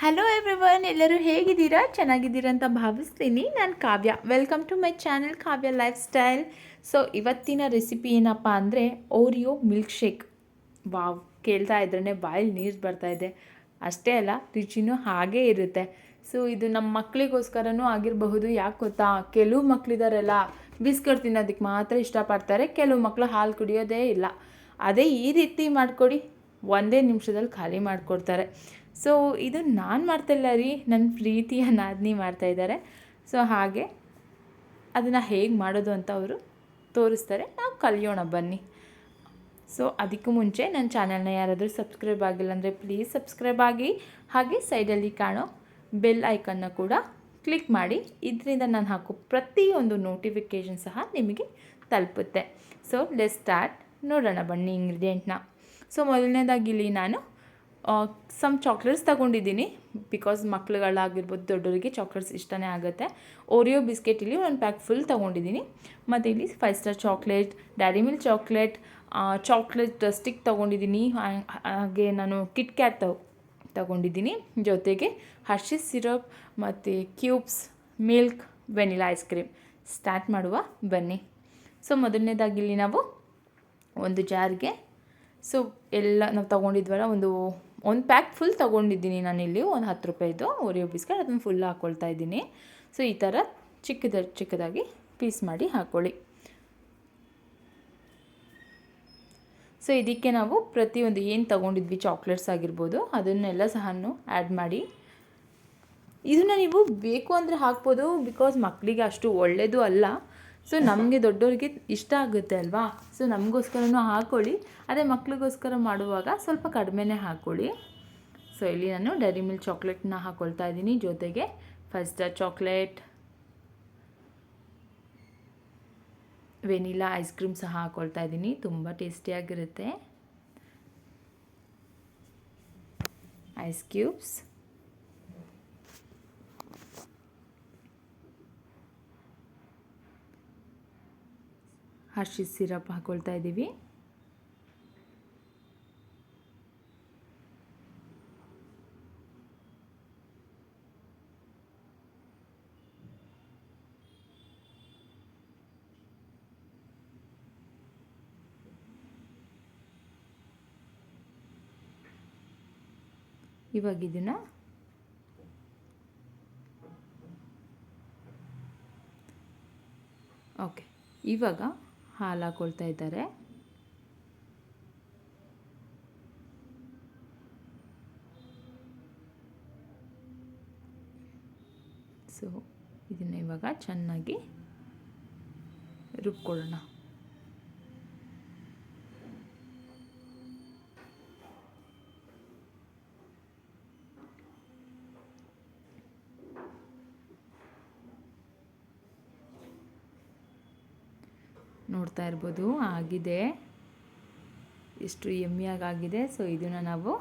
Hello everyone, ಎಲ್ಲರೂ ಹೇಗಿದ್ದೀರಾ? ಚೆನ್ನಾಗಿದ್ದೀರಾ ಅಂತ ಭಾವಿಸ್ತೀನಿ. ನಾನು Kavya. Welcome to my channel Kavya lifestyle. So ಇವತ್ತಿನ ರೆಸಿಪಿ ಏನಪ್ಪ ಅಂದರೆ ಓರಿಯೋ ಮಿಲ್ಕ್ ಶೇಕ್. ವಾವ್, ಕೇಳ್ತಾ ಇದ್ರೇ ಬಾಯಲ್ಲಿ ನೀರು ಬರ್ತಾಯಿದೆ. ಅಷ್ಟೇ ಅಲ್ಲ, ರುಚಿನೂ ಹಾಗೇ ಇರುತ್ತೆ. ಸೊ ಇದು ನಮ್ಮ ಮಕ್ಕಳಿಗೋಸ್ಕರನೂ ಆಗಿರಬಹುದು. ಯಾಕೆ ಗೊತ್ತಾ, ಕೆಲವು ಮಕ್ಕಳಿದಾರೆಲ್ಲ ಬಿಸ್ಕಟ್ ತಿನ್ನೋದಕ್ಕೆ ಮಾತ್ರ ಇಷ್ಟಪಡ್ತಾರೆ, ಕೆಲವು ಮಕ್ಕಳು ಹಾಲು ಕುಡಿಯೋದೇ ಇಲ್ಲ. ಅದೇ ಈ ರೀತಿ ಮಾಡಿಕೊಡಿ, ಒಂದೇ ನಿಮಿಷದಲ್ಲಿ ಖಾಲಿ ಮಾಡಿಕೊಡ್ತಾರೆ. ಸೊ ಇದು ನಾನು ಮಾಡ್ತಾಯಿಲ್ಲ ರೀ, ನನ್ನ ಪ್ರೀತಿಯ ನಾದಿನಿ ಮಾಡ್ತಾಯಿದ್ದಾರೆ. ಸೊ ಹಾಗೆ ಅದನ್ನು ಹೇಗೆ ಮಾಡೋದು ಅಂತ ಅವರು ತೋರಿಸ್ತಾರೆ, ನಾವು ಕಲಿಯೋಣ ಬನ್ನಿ. ಸೊ ಅದಕ್ಕೂ ಮುಂಚೆ ನನ್ನ ಚಾನಲ್ನ ಯಾರಾದರೂ ಸಬ್ಸ್ಕ್ರೈಬ್ ಆಗಿಲ್ಲ ಅಂದರೆ ಪ್ಲೀಸ್ ಸಬ್ಸ್ಕ್ರೈಬ್ ಆಗಿ, ಹಾಗೆ ಸೈಡಲ್ಲಿ ಕಾಣೋ ಬೆಲ್ ಐಕನ್ನ ಕೂಡ ಕ್ಲಿಕ್ ಮಾಡಿ. ಇದರಿಂದ ನಾನು ಹಾಕೋ ಪ್ರತಿಯೊಂದು ನೋಟಿಫಿಕೇಷನ್ ಸಹ ನಿಮಗೆ ತಲುಪುತ್ತೆ. So let's start. ನೋಡೋಣ ಬನ್ನಿ ಇಂಗ್ರೀಡಿಯೆಂಟ್ನ. ಸೊ ಮೊದಲನೇದಾಗಿ ಇಲ್ಲಿ ನಾನು ಸಮ್ ಚಾಕ್ಲೇಟ್ಸ್ ತೊಗೊಂಡಿದ್ದೀನಿ. ಬಿಕಾಸ್ ಮಕ್ಳುಗಳಾಗಿರ್ಬೋದು, ದೊಡ್ಡವರಿಗೆ ಚಾಕ್ಲೇಟ್ಸ್ ಇಷ್ಟನೇ ಆಗುತ್ತೆ. ಓರಿಯೋ ಬಿಸ್ಕೆಟ್ ಇಲ್ಲಿ ಒಂದು ಪ್ಯಾಕ್ ಫುಲ್ ತೊಗೊಂಡಿದ್ದೀನಿ. ಮತ್ತು ಇಲ್ಲಿ 5 star chocolate, daddy milk chocolate, chocolate stick ತೊಗೊಂಡಿದ್ದೀನಿ. ಹಾಗೆ ನಾನು ಕಿಟ್ ಕ್ಯಾಟ್ ತೊಗೊಂಡಿದ್ದೀನಿ. ಜೊತೆಗೆ ಹರ್ಷೀಸ್ ಸಿರಪ್ ಮತ್ತು cubes, milk, vanilla ice cream. Start ಮಾಡುವ ಬನ್ನಿ. ಸೊ ಮೊದಲನೇದಾಗಿ ಇಲ್ಲಿ ನಾವು ಒಂದು ಜಾರ್ಗೆ ಸೊ ಎಲ್ಲ ನಾವು ತೊಗೊಂಡಿದ್ವಲ್ಲ, ಒಂದು ಪ್ಯಾಕ್ ಫುಲ್ ತೊಗೊಂಡಿದ್ದೀನಿ ನಾನಿಲ್ಲಿ, ಒಂದು 10 ರೂಪಾಯಿದು ಓರಿಯೋ ಬಿಸ್ಕೆಟ್, ಅದನ್ನು ಫುಲ್ ಹಾಕ್ಕೊಳ್ತಾ ಇದ್ದೀನಿ. ಸೊ ಈ ಥರ ಚಿಕ್ಕದಾಗಿ ಪೀಸ್ ಮಾಡಿ ಹಾಕ್ಕೊಳ್ಳಿ. ಸೊ ಇದಕ್ಕೆ ನಾವು ಪ್ರತಿಯೊಂದು ಏನು ತೊಗೊಂಡಿದ್ವಿ ಚಾಕ್ಲೇಟ್ಸ್ ಆಗಿರ್ಬೋದು, ಅದನ್ನೆಲ್ಲ ಸಹ ಆ್ಯಡ್ ಮಾಡಿ. ಇದನ್ನು ನೀವು ಬೇಕು ಅಂದರೆ ಹಾಕ್ಬೋದು, ಬಿಕಾಸ್ ಮಕ್ಕಳಿಗೆ ಅಷ್ಟು ಒಳ್ಳೆಯದು ಅಲ್ಲ. ಸೊ ನಮಗೆ ದೊಡ್ಡವರಿಗೆ ಇಷ್ಟ ಆಗುತ್ತೆ ಅಲ್ವಾ, ಸೊ ನಮಗೋಸ್ಕರನೂ ಹಾಕ್ಕೊಳ್ಳಿ. ಅದೇ ಮಕ್ಳಿಗೋಸ್ಕರ ಮಾಡುವಾಗ ಸ್ವಲ್ಪ ಕಡಿಮೆನೇ ಹಾಕ್ಕೊಳ್ಳಿ. ಸೊ ಇಲ್ಲಿ ನಾನು ಡೈರಿ ಮಿಲ್ಕ್ ಚಾಕ್ಲೇಟ್ನ ಹಾಕ್ಕೊಳ್ತಾ ಇದ್ದೀನಿ. ಜೊತೆಗೆ 5 star chocolate, vanilla ice cream ಸಹ ಹಾಕ್ಕೊಳ್ತಾ ಇದ್ದೀನಿ. ತುಂಬ ಟೇಸ್ಟಿಯಾಗಿರುತ್ತೆ. ಐಸ್ ಕ್ಯೂಬ್ಸ್, ಹರ್ಷೀಸ್ ಸಿರಪ್ ಹಾಕ್ಕೊಳ್ತಾ ಇದ್ದೀವಿ. ಇವಾಗ ಇದನ್ನು ಓಕೆ, ಇವಾಗ ಹಾಲು ಹಾಕ್ಕೊಳ್ತಾ ಇದ್ದಾರೆ. ಸೊ ಇದನ್ನು ಇವಾಗ ಚೆನ್ನಾಗಿ ರುಬ್ಕೊಳ್ಳೋಣ. ನೋಡ್ತಾ ಇರ್ಬೋದು, ಆಗಿದೆ, ಎಷ್ಟು ಯಮ್ಮಿಯಾಗಿದೆ. ಸೊ ಇದನ್ನು ನಾವು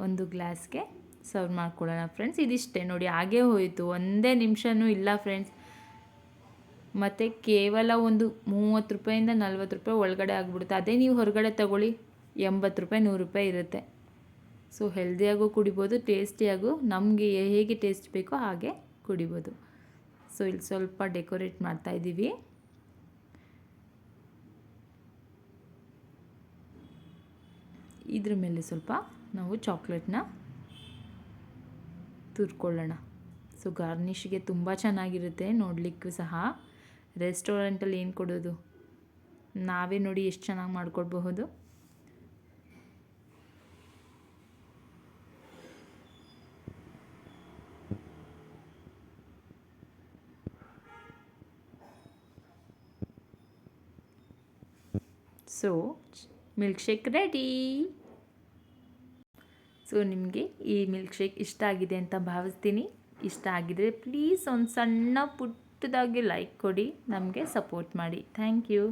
ಒಂದು ಗ್ಲಾಸ್ಗೆ ಸರ್ವ್ ಮಾಡ್ಕೊಳ್ಳೋಣ ಫ್ರೆಂಡ್ಸ್. ಇದಿಷ್ಟೇ ನೋಡಿ, ಹಾಗೇ ಹೋಯಿತು, ಒಂದೇ ನಿಮಿಷವೂ ಇಲ್ಲ ಫ್ರೆಂಡ್ಸ್. ಮತ್ತು ಕೇವಲ ಒಂದು 30 ರೂಪಾಯಿಂದ 40 ರೂಪಾಯಿ ಒಳಗಡೆ ಆಗಿಬಿಡುತ್ತೆ. ಅದೇ ನೀವು ಹೊರಗಡೆ ತಗೊಳ್ಳಿ, 80 ರೂಪಾಯಿ 100 ರೂಪಾಯಿ ಇರುತ್ತೆ. ಸೊ ಹೆಲ್ದಿಯಾಗೂ ಕುಡಿಬೋದು, ಟೇಸ್ಟಿಯಾಗೂ, ನಮಗೆ ಹೇಗೆ ಟೇಸ್ಟ್ ಬೇಕೋ ಹಾಗೆ ಕುಡಿಬೋದು. ಸೊ ಇಲ್ಲಿ ಸ್ವಲ್ಪ ಡೆಕೋರೇಟ್ ಮಾಡ್ತಾಯಿದ್ದೀವಿ. ಇದ್ರ ಮೇಲೆ ಸ್ವಲ್ಪ ನಾವು ಚಾಕ್ಲೇಟ್ನ ತುರ್ಕೊಳ್ಳೋಣ. ಸೊ ಗಾರ್ನಿಷ್ಗೆ ತುಂಬ ಚೆನ್ನಾಗಿರುತ್ತೆ, ನೋಡಲಿಕ್ಕೂ ಸಹ. ರೆಸ್ಟೋರೆಂಟಲ್ಲಿ ಏನು ಕೊಡೋದು, ನಾವೇ ನೋಡಿ ಎಷ್ಟು ಚೆನ್ನಾಗಿ ಮಾಡ್ಕೊಡ್ಬಹುದು. So milkshake ready. So ನಿಮಗೆ ಈ ಮಿಲ್ಕ್ ಶೇಕ್ ಇಷ್ಟ ಆಗಿದೆ ಅಂತ ಭಾವಿಸ್ತೀನಿ. ಇಷ್ಟ ಆಗಿದರೆ ಪ್ಲೀಸ್ ಒಂದು ಸಣ್ಣ ಪುಟ್ಟದಾಗಿ ಲೈಕ್ ಕೊಡಿ, ನಮಗೆ ಸಪೋರ್ಟ್ ಮಾಡಿ. Thank you.